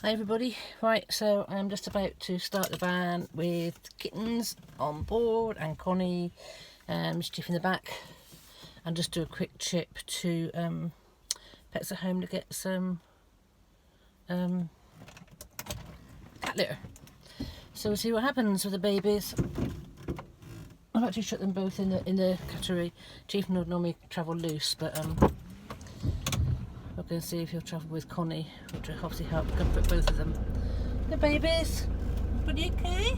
Hi everybody, right, so I'm just about to start the van with kittens on board and Connie mischief in the back, and just do a quick trip to Pets at Home to get some cat litter. So we'll see what happens with the babies. I've actually shut them both in the cattery. Chief would normally travel loose, but we're going to see if he'll travel with Connie, which will obviously help comfort both of them. The babies, everybody okay?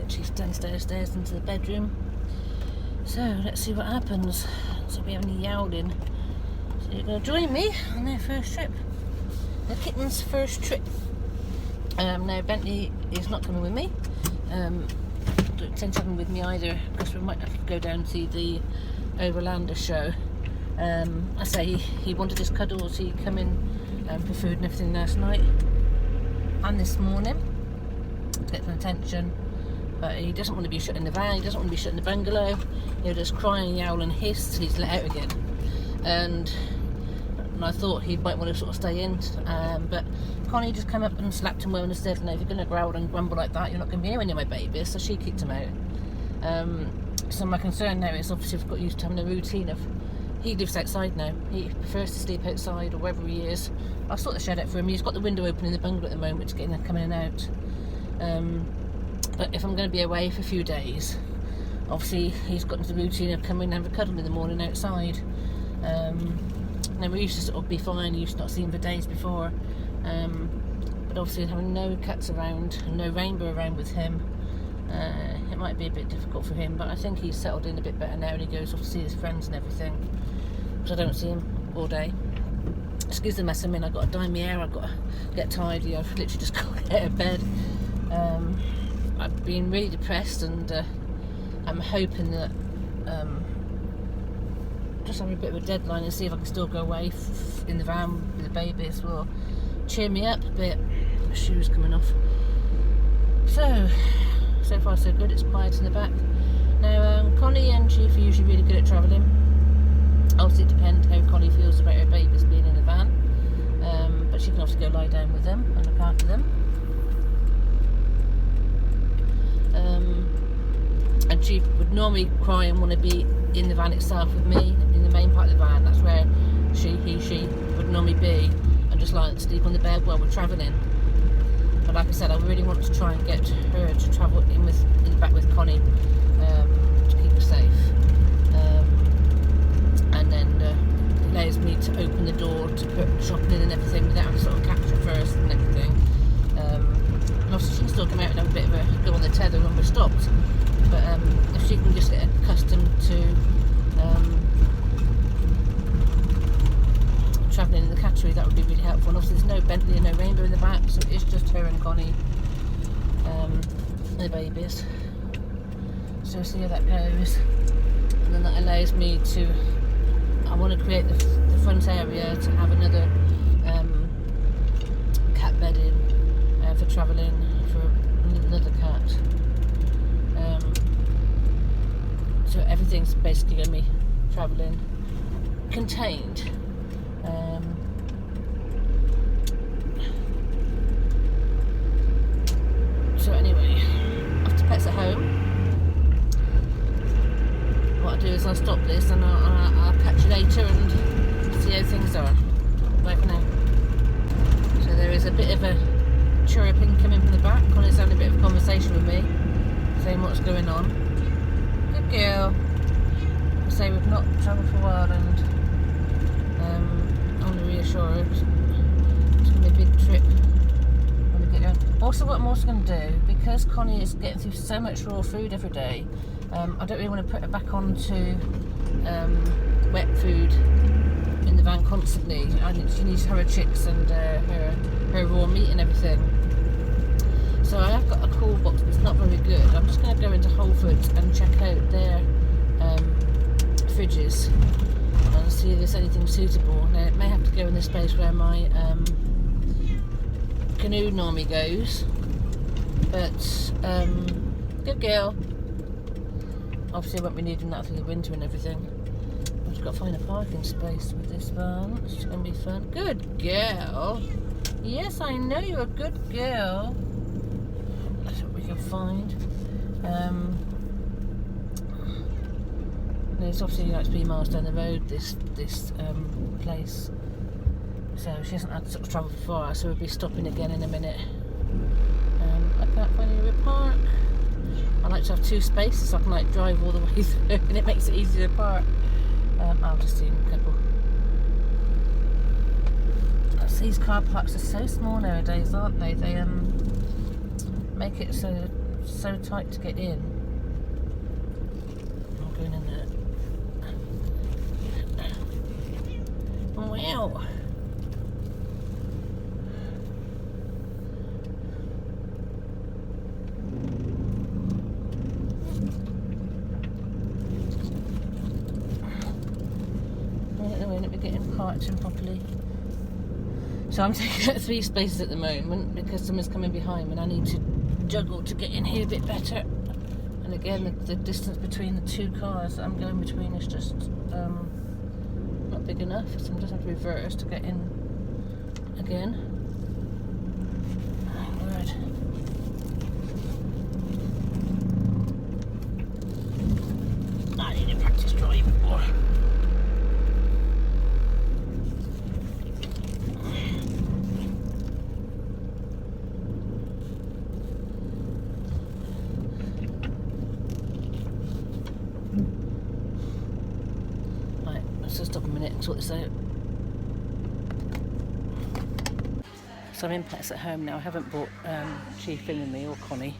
She's downstairs into the bedroom. So let's see what happens. So we have any yowling. So you're going to join me on their first trip. The kitten's first trip. Now Bentley is not coming with me. Don't intend to have him with me either, because we might have to go down and see the Overlander show. I say he wanted his cuddles. He come in for food and everything last night and this morning to get some attention, but he doesn't want to be shut in the van, he doesn't want to be shut in the bungalow. He'll just cry and yowl and hiss till he's let out again, and I thought he might want to sort of stay in, but Connie just came up and slapped him well and said, no, if you're going to growl and grumble like that, you're not going to be anywhere near my baby. So she kicked him out. So my concern now is obviously we've got used to having a routine of, he lives outside now. He prefers to sleep outside or wherever he is. I'll sort the shed out for him. He's got the window open in the bungalow at the moment, which is getting coming in and out. But if I'm going to be away for a few days, obviously he's got into the routine of coming and have a cuddle in the morning outside. Now we used to sort of be fine. We used to not see him for days before. But obviously having no cats around and no Rainbow around with him, it might be a bit difficult for him, but I think he's settled in a bit better now and he goes off to see his friends and everything, because I don't see him all day. Excuse the mess I'm in. I've got to dye my hair, I've got to get tidy, I've literally just got out of bed. I've been really depressed, and I'm hoping that just having a bit of a deadline and see if I can still go away in the van with the babies will cheer me up a bit. My shoes coming off. So far so good. It's quiet in the back. Now Connie and Chief are usually really good at travelling. Obviously it depends how Connie feels about her babies being in the van, but she can also go lie down with them and look after them. And Chief would normally cry and want to be in the van itself with me, in the main part of the van. That's where she would normally be, and just like sleep on the bed while we're travelling. But like I said, I really want to try and get her to travel in the back with Connie, to keep her safe. And then it allows me to open the door to put shopping in and everything without having to sort of catch her first and everything. And obviously she can still come out and have a bit of a go on the tether when we're stopped. But if she can just get accustomed to travelling in the cattery, that would be really helpful. And obviously there's no Bentley and no Rainbow in the back, so it's just her and Connie, and the babies. So we'll see how that goes. And then that allows me to, I want to create the front area to have another cat bed in for travelling for another cat. So everything's basically going to be travelling contained. So anyway, after Pets at Home, what I'll do is I'll stop this and I'll catch you later and see how things are. Bye for now. So there is a bit of a chirruping coming from the back. Connie's having a bit of a conversation with me, saying what's going on. Good girl. I say we've not travelled for a while, and I want to reassure her it's going to be a big trip when we get going. Also, what I'm also going to do, because Connie is getting through so much raw food every day, I don't really want to put her back onto wet food in the van constantly. She needs her chicks and her raw meat and everything. So I have got a cool box, but it's not very good. I'm just going to go into Whole Foods and check out their fridges and see if there's anything suitable. Now it may have to go in this place where my canoe normally goes, but good girl. Obviously I won't be needing that through the winter and everything. I've just got to find a parking space with this van. It's going to be fun. Good girl. Yes, I know you're a good girl. That's what we can find. There's obviously like 3 miles down the road, this place. So she hasn't had to sort of travel far, so we'll be stopping again in a minute. I can't find anywhere to park. I like to have 2 spaces so I can like drive all the way through and it makes it easier to park. I'll just see in a couple. These car parks are so small nowadays, aren't they? They make it so tight to get in. I'm going in there. Wow. At the moment we're getting parked in properly. So I'm taking out 3 spaces at the moment because someone's coming behind me and I need to juggle to get in here a bit better. And again, the distance between the 2 cars that I'm going between is just not big enough, so I'm just have to reverse to get in again. Oh, Lord. I need to practice driving more. So stop a minute and sort this out. So I'm in Pets at Home now. I haven't brought Chief in with me or Connie.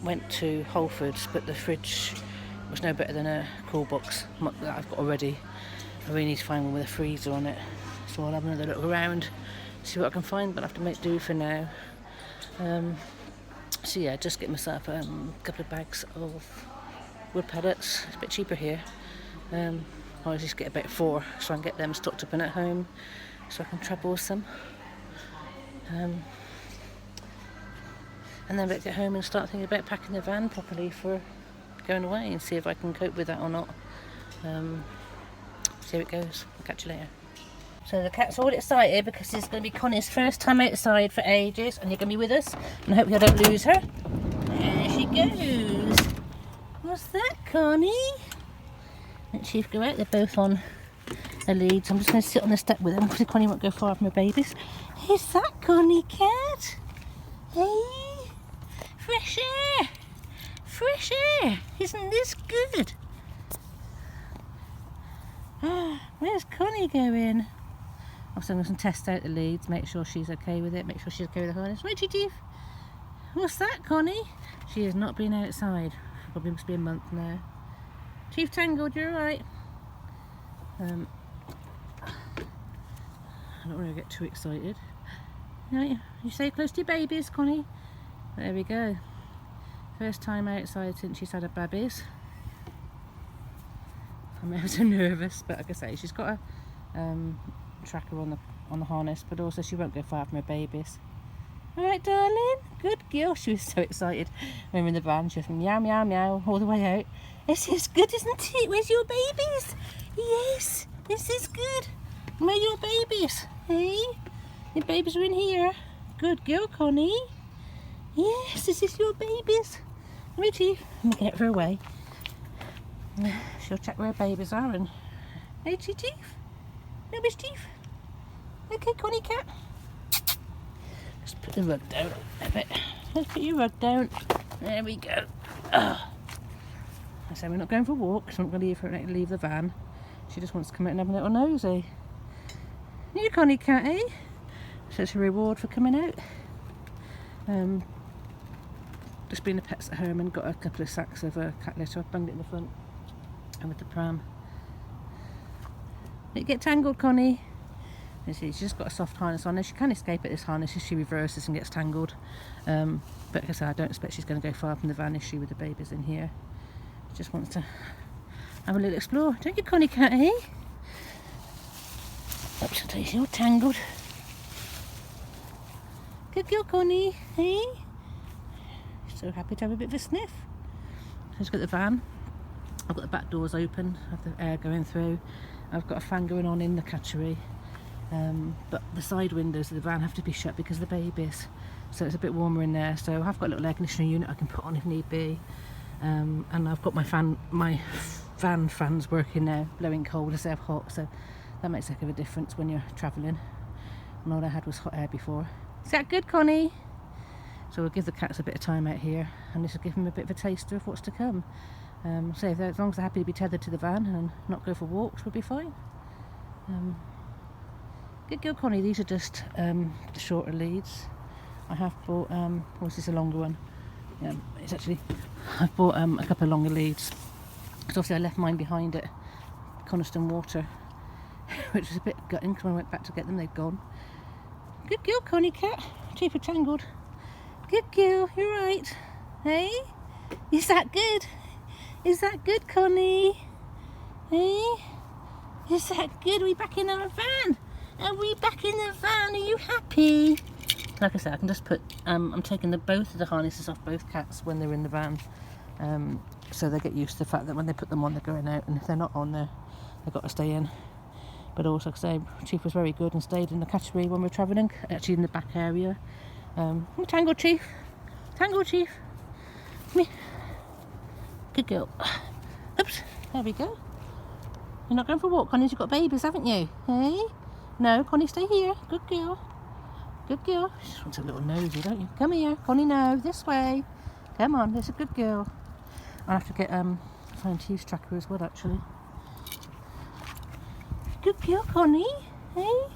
Went to Whole Foods, but the fridge was no better than a cool box that I've got already. I really need to find one with a freezer on it. So I'll have another look around, see what I can find, but I have to make do for now. So yeah, just get myself a couple of bags of wood pellets. It's a bit cheaper here. I'll just get about 4 so I can get them stocked up and at home so I can travel some. And then I'll get home and start thinking about packing the van properly for going away and see if I can cope with that or not. See how it goes. I'll catch you later. So the cat's all excited because it's going to be Connie's first time outside for ages and you're going to be with us and hopefully I don't lose her. There she goes. What's that, Connie? Let Chief go out, they're both on the lead, so I'm just going to sit on the step with them because Connie won't go far from her babies. Is that Connie cat? Hey, fresh air, fresh air, isn't this good? Where's Connie going? Also I'm going to test out the leads, make sure she's okay with it, make sure she's okay with the harness. Right, Chief? What's that, Connie? She has not been outside, probably must be a month now. Chief Tangled, you're alright. I don't want to get too excited. You stay close to your babies, Connie. There we go. First time outside since she's had her babies. I'm ever so nervous, but like I say, she's got a tracker on the harness, but also she won't go far from her babies. Alright, darling. Good girl. She was so excited when we were in the van. She was meow, meow, meow all the way out. This is good, isn't it? Where's your babies? Yes, this is good. Where are your babies? Hey? Your babies are in here. Good girl, Connie. Yes, this is your babies. Come here, Chief. I'm going to get her away. She'll check where her babies are and... Hey, Chief. No, Miss Chief. Okay, Connie cat. Just put the rug down a bit. Let's put your rug down. There we go. I say we're not going for a walk, so I'm not going to leave the van. She just wants to come out and have a little nosy. You Connie cat, eh? So it's a reward for coming out. Just been to Pets at Home and got a couple of sacks of cat litter. I've bunged it in the front and with the pram. Don't get tangled, Connie. You see, she's just got a soft harness on her. She can escape at this harness if she reverses and gets tangled. But like I said, I don't expect she's going to go far from the van, is she, with the babies in here. She just wants to have a little explore. Don't you, Connie cat, eh? Oops, I'll tell you, you're tangled. Good girl, Connie, eh? So happy to have a bit of a sniff. So let's get the van. I've got the back doors open, I have the air going through. I've got a fan going on in the catchery. but the side windows of the van have to be shut because of the babies, so it's a bit warmer in there. So I've got a little air conditioning unit I can put on if need be, and I've got my van fans working now, blowing cold instead of hot, so that makes a heck of a difference when you're travelling. And all I had was hot air before. Is that good, Connie? So we'll give the cats a bit of time out here, and this will give them a bit of a taster of what's to come. So as long as they're happy to be tethered to the van and not go for walks, we'll be fine. Good girl, Connie. These are just the shorter leads. I have bought, this is a longer one. It's actually, I've bought a couple of longer leads. Because obviously I left mine behind at Coniston Water, which was a bit gutting because when I went back to get them, they'd gone. Good girl, Connie cat. Cheaper tangled. Good girl, you're right. Hey? Is that good? Is that good, Connie? Hey? Is that good? Are we back in our van? Are we back in the van? Are you happy? Like I said, I can just put, I'm taking both of the harnesses off both cats when they're in the van. So they get used to the fact that when they put them on, they're going out, and if they're not on, they've got to stay in. But also, because Chief was very good and stayed in the cattery when we were travelling, actually in the back area. Tangle, Chief. Tangle, Chief. Come here. Good girl. Oops. There we go. You're not going for a walk, Connie. You've got babies, haven't you? Hey? No, Connie, stay here. Good girl. Good girl. She just wants a little nosy, don't you? Come here, Connie. No, this way. Come on. There's a good girl. I'll have to get find Chief's tracker as well, actually. Good girl, Connie. Hey?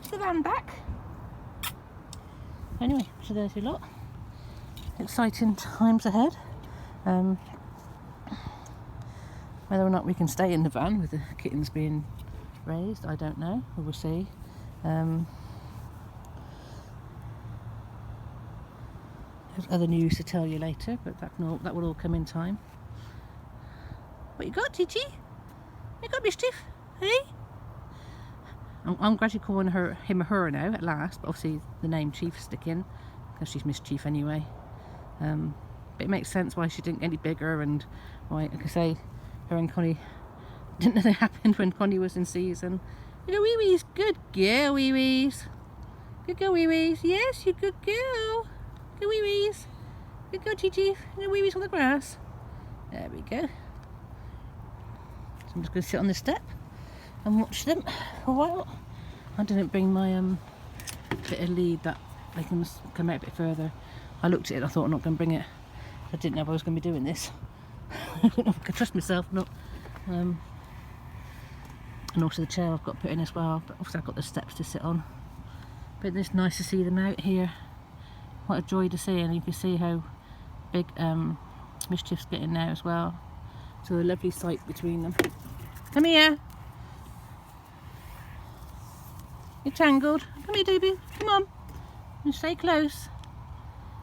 Is the van back? Anyway, so there's your lot. Exciting times ahead. Whether or not we can stay in the van with the kittens being raised, I don't know. We will see. There's other news to tell you later, but that will all come in time. What you got, Gigi? You got mischief? Hey? I'm gradually calling him her now at last, but obviously the name Chief's sticking because she's Mischief anyway. But it makes sense why she didn't get any bigger, and why, like I say, her and Connie didn't know that happened when Connie was in season. You know, wee-wees, good girl, wee-wees. Good girl, wee-wees. Yes, you good girl. Good wee-wees. Good girl, Gigi. You know, wee-wees on the grass. There we go. So I'm just going to sit on the step and watch them for a while. I didn't bring my bit of lead that they can come out a bit further. I looked at it and I thought I'm not going to bring it. I didn't know if I was going to be doing this. I don't know if I could trust myself or not. And also the chair I've got to put in as well, but obviously I've got the steps to sit on. But it's nice to see them out here. What a joy to see, and you can see how big Mischief's getting now as well. So a lovely sight between them. Come here. You're tangled. Come here, Doobie. Come on. And stay close.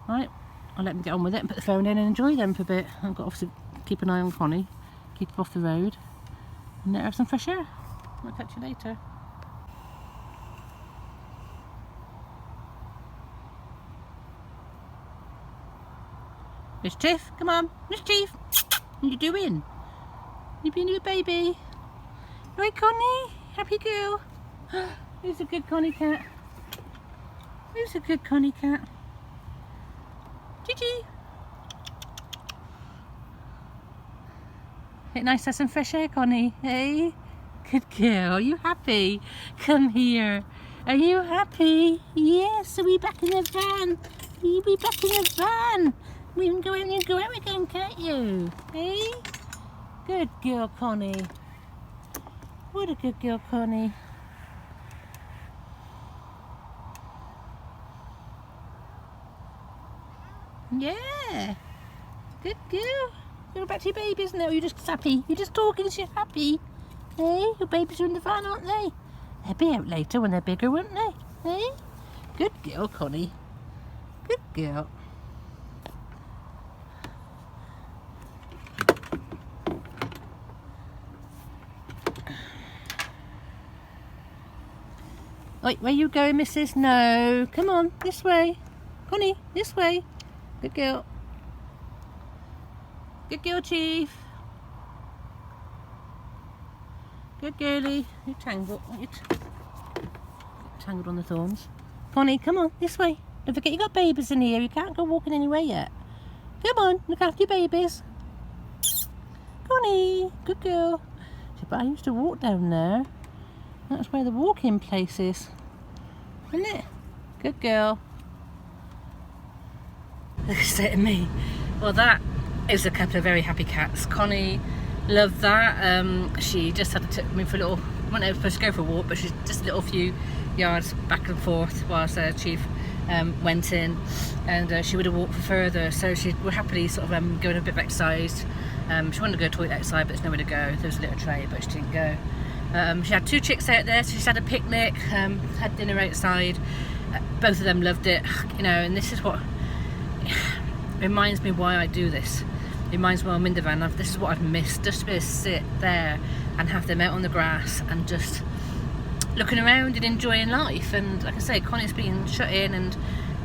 Right, I'll let them get on with it and put the phone in and enjoy them for a bit. I've got to obviously keep an eye on Connie, keep her off the road, and let her have some fresh air. I'll catch you later. Mischief, come on, Mischief. What are you doing? You being a good baby? Right, Connie? Happy girl? Who's a good Connie cat? Who's a good Connie cat? Gigi. It's nice to have some fresh air, Connie. Hey? Good girl. Are you happy? Come here. Are you happy? Yes. Are we back in the van? Are we back in the van? We can go out and go out again, can't you? Hey? Good girl, Connie. What a good girl, Connie. Yeah. Good girl. Go back to your babies now. You're just happy. You're just talking so you're happy. Hey? Your babies are in the van, aren't they? They'll be out later when they're bigger, won't they? Hey? Good girl, Connie. Good girl. Wait, where you going, missus? No. Come on, this way. Connie, this way. Good girl. Good girl, Chief. Good girlie. You tangled. tangled on the thorns. Connie, come on, this way. Don't forget you got babies in here. You can't go walking anywhere yet. Come on, look after your babies. Connie, good girl. But I used to walk down there. That's where the walking place is. Isn't it? Good girl. Look at me. Well, that is a couple of very happy cats. Connie loved that. She just had to take me for a little, well, not supposed to go for a walk, but she's just a little few yards back and forth whilst Chief went in, and she would have walked further, so she would happily sort of go a bit of exercise. She wanted to go to the toilet outside, but there's nowhere to go. There was a little tray, but she didn't go. She had 2 chicks out there, so she's had a picnic, had dinner outside. Both of them loved it, you know, and this is what reminds me why I do this. It reminds me when I'm in the van, this is what I've missed, just to be able to sit there and have them out on the grass and just looking around and enjoying life. And like I say, Connie's been shut in, and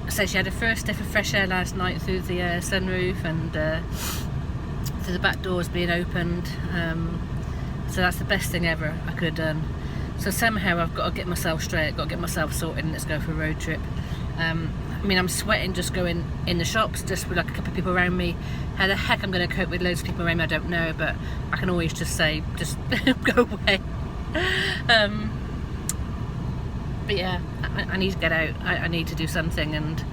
so she had her first step of fresh air last night through the sunroof and through the back doors being opened. So that's the best thing ever I could have done. So somehow I've got to get myself straight, got to get myself sorted, and let's go for a road trip. I mean, I'm sweating just going in the shops, just with like a couple of people around me. How the heck I'm going to cope with loads of people around me, I don't know, but I can always just say, just go away. But yeah, I need to get out. I need to do something and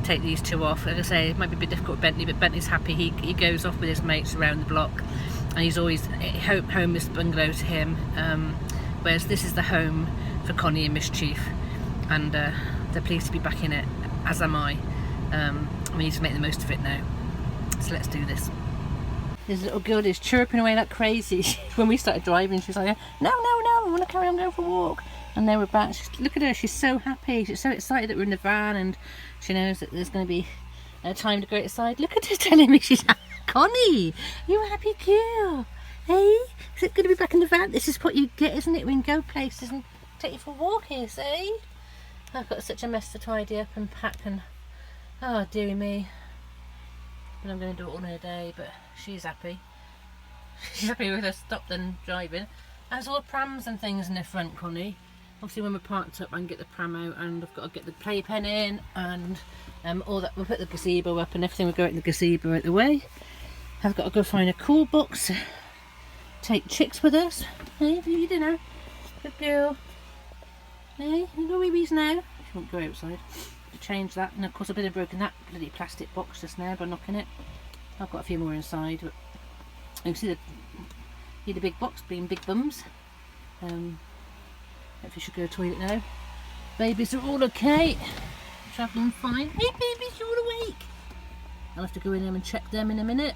take these 2 off. Like I say, it might be a bit difficult with Bentley, but Bentley's happy. He goes off with his mates around the block, and he's always, home is bungalow to him, whereas this is the home for Connie and Mischief, and they're pleased to be back in it, as am I. We need to make the most of it now, so let's do this. This little girl is chirping away like crazy. When we started driving, she was like, no, I want to carry on going for a walk. And then we're back. Look at her, she's so happy, she's so excited that we're in the van, and she knows that there's going to be time to go outside. Look at her telling me she's happy. Connie, you're a happy girl. Hey, is it good to be back in the van? This is what you get, isn't it? We can go places and take you for a walk here, see? I've got such a mess to tidy up and pack, and oh dearie me. But I'm going to do it all in a day, but she's happy. She's happy with her stopped and driving. There's all the prams and things in the front, Connie. Obviously when we're parked up I can get the pram out, and I've got to get the playpen in, and all that. We'll put the gazebo up and everything will go out in the gazebo out the way. I've got to go find a cool box, take chicks with us. Hey, you dinner. Good girl. Hey, you go babies now. She won't go outside. To change that, and of course I've been broken that bloody plastic box just now by knocking it. I've got a few more inside, but you can see the big box being big bums. If you should go to the toilet now. Babies are all okay. Travelling fine. Hey babies, you're all awake. I'll have to go in there and check them in a minute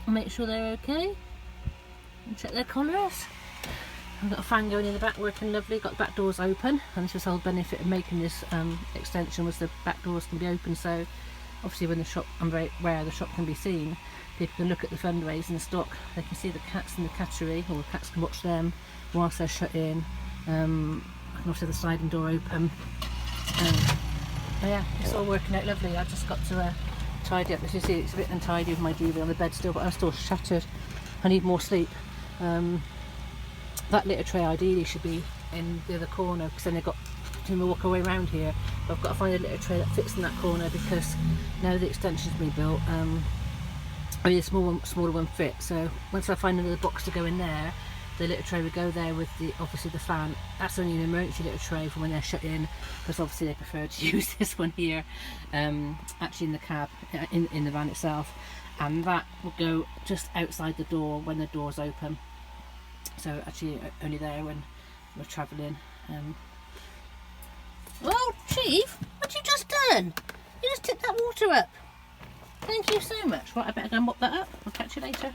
and make sure they're okay. And check their collars. I've got a fan going in the back working lovely. Got the back doors open, and this was the whole benefit of making this extension, was the back doors can be open, so obviously when the shop, I'm very aware the shop can be seen, people can look at the fundraise and the stock, they can see the cats in the cattery, or the cats can watch them whilst they're shut in. I can also have the sliding door open. Yeah, it's all working out lovely. I've just got to tidy up. As you see, it's a bit untidy with my duvet on the bed still, but I'm still shattered. I need more sleep. That litter tray ideally should be in the other corner, because then they've got to walk away around here. But I've got to find a litter tray that fits in that corner, because now the extension's been built, only the smaller one fits. So once I find another box to go in there, the litter tray would go there with obviously the fan. That's only an emergency litter tray for when they're shut in, because obviously they prefer to use this one here, actually in the cab, in the van itself, and that will go just outside the door when the door's open. So actually only there when we're travelling. Well, Chief, what you just done? You just tipped that water up. Thank you so much. Right, I better go and mop that up. I'll catch you later.